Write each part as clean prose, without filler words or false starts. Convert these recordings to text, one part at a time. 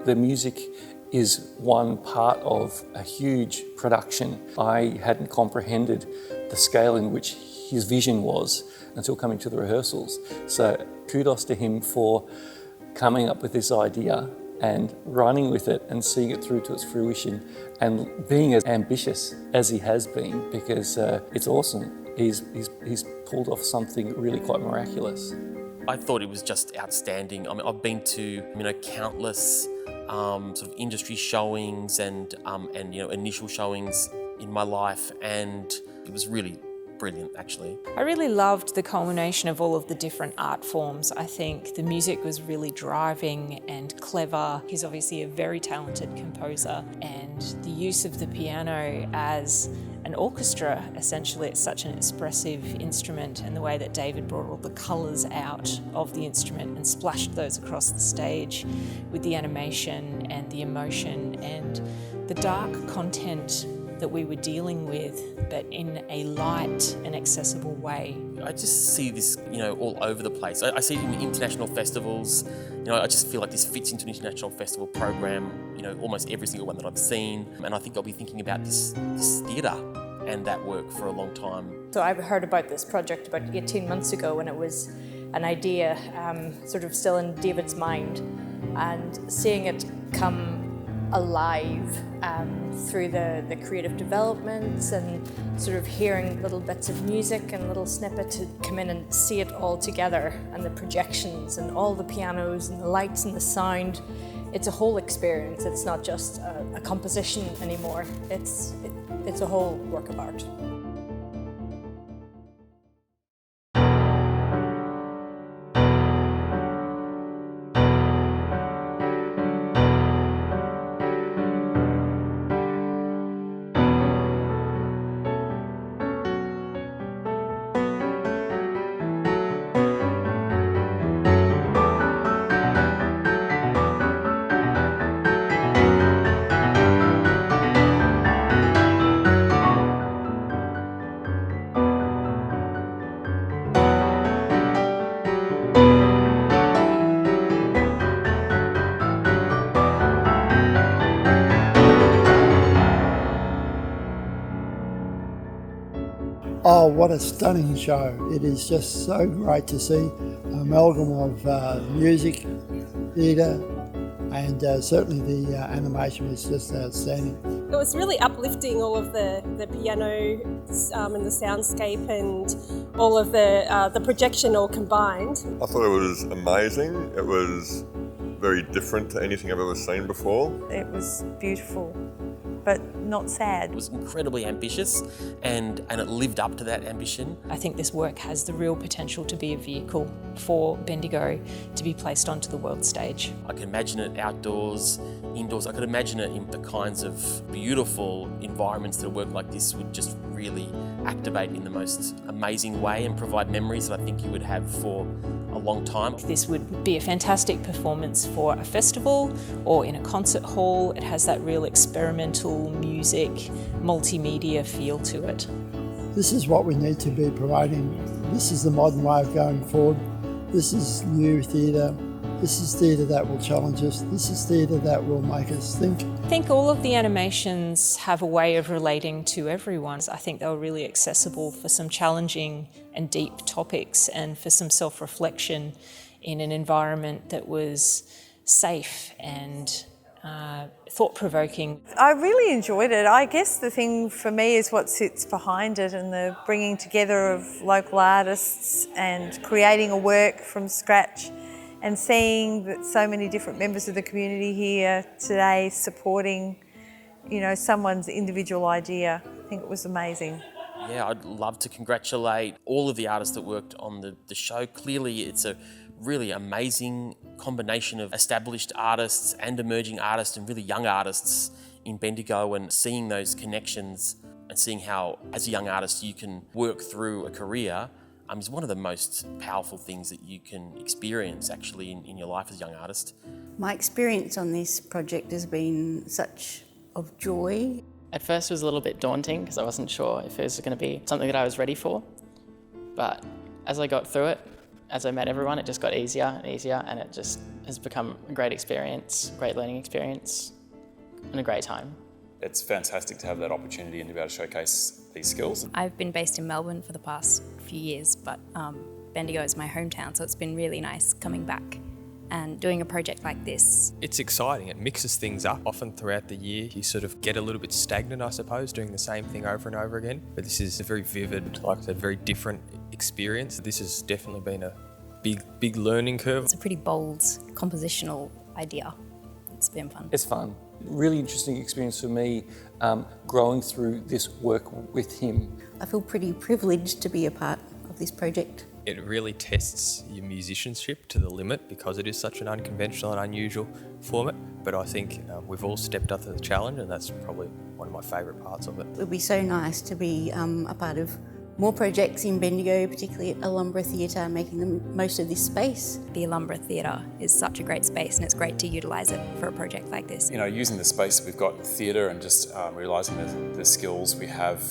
The music is one part of a huge production. I hadn't comprehended the scale in which his vision was until coming to the rehearsals. So kudos to him for coming up with this idea and running with it and seeing it through to its fruition and being as ambitious as he has been, because it's awesome. He's pulled off something really quite miraculous. I thought it was just outstanding. I mean, I've been to countless sort of industry showings and initial showings in my life, and it was really brilliant, actually. I really loved the culmination of all of the different art forms. I think the music was really driving and clever. He's obviously a very talented composer, and the use of the piano as an orchestra, essentially, it's such an expressive instrument, and the way that David brought all the colours out of the instrument and splashed those across the stage with the animation and the emotion and the dark content that we were dealing with, but in a light and accessible way. I just see this, all over the place. I see it in international festivals. I just feel like this fits into an international festival program, almost every single one that I've seen. And I think I'll be thinking about this theatre and that work for a long time. So I heard about this project about 18 months ago when it was an idea sort of still in David's mind, and seeing it come alive through the creative developments and sort of hearing little bits of music and little snippets to come in and see it all together, and the projections and all the pianos and the lights and the sound. It's a whole experience. It's not just a composition anymore. It's a whole work of art. Oh, what a stunning show. It is just so great to see an amalgam of music, theatre, and certainly the animation was just outstanding. It was really uplifting, all of the piano and the soundscape and all of the projection all combined. I thought it was amazing. It was very different to anything I've ever seen before. It was beautiful, but not sad. It was incredibly ambitious, and it lived up to that ambition. I think this work has the real potential to be a vehicle for Bendigo to be placed onto the world stage. I can imagine it outdoors, indoors. I could imagine it in the kinds of beautiful environments that a work like this would just really activate in the most amazing way and provide memories that I think you would have for a long time. This would be a fantastic performance for a festival or in a concert hall. It has that real experimental music, multimedia feel to it. This is what we need to be promoting. This is the modern way of going forward. This is new theatre. This is theatre that will challenge us. This is theatre that will make us think. I think all of the animations have a way of relating to everyone. I think they were really accessible for some challenging and deep topics and for some self-reflection in an environment that was safe and thought-provoking. I really enjoyed it. I guess the thing for me is what sits behind it, and the bringing together of local artists and creating a work from scratch, and seeing that so many different members of the community here today supporting, someone's individual idea. I think it was amazing. Yeah, I'd love to congratulate all of the artists that worked on the show. Clearly, it's a really amazing combination of established artists and emerging artists and really young artists in Bendigo, and seeing those connections and seeing how, as a young artist, you can work through a career is one of the most powerful things that you can experience actually in your life as a young artist. My experience on this project has been such of joy. At first it was a little bit daunting because I wasn't sure if it was going to be something that I was ready for, but as I got through it as I met everyone, it just got easier and easier, and it just has become a great experience, great learning experience, and a great time. It's fantastic to have that opportunity and to be able to showcase these skills. I've been based in Melbourne for the past few years, but Bendigo is my hometown, so it's been really nice coming back and doing a project like this. It's exciting, it mixes things up. Often throughout the year you sort of get a little bit stagnant, I suppose, doing the same thing over and over again. But this is a very vivid, like I said, very different experience. This has definitely been a big learning curve. It's a pretty bold compositional idea. It's been fun. It's fun. Really interesting experience for me, growing through this work with him. I feel pretty privileged to be a part of this project. It really tests your musicianship to the limit because it is such an unconventional and unusual format. But I think we've all stepped up to the challenge, and that's probably one of my favourite parts of it. It would be so nice to be a part of more projects in Bendigo, particularly at Alumbra Theatre, making the most of this space. The Alumbra Theatre is such a great space, and it's great to utilise it for a project like this. You know, using the space we've got in theatre and just realising the skills we have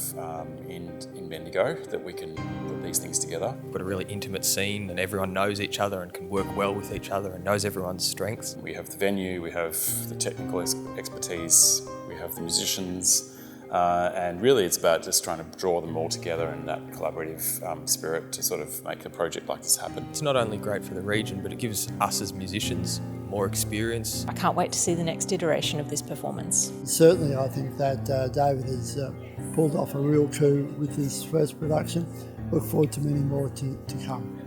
in Bendigo, that we can put these things together. We've got a really intimate scene and everyone knows each other and can work well with each other and knows everyone's strengths. We have the venue, we have the technical expertise, we have the musicians, and really it's about just trying to draw them all together in that collaborative spirit to sort of make a project like this happen. It's not only great for the region, but it gives us as musicians more experience. I can't wait to see the next iteration of this performance. Certainly I think that David has pulled off a real coup with his first production. Look forward to many more to come.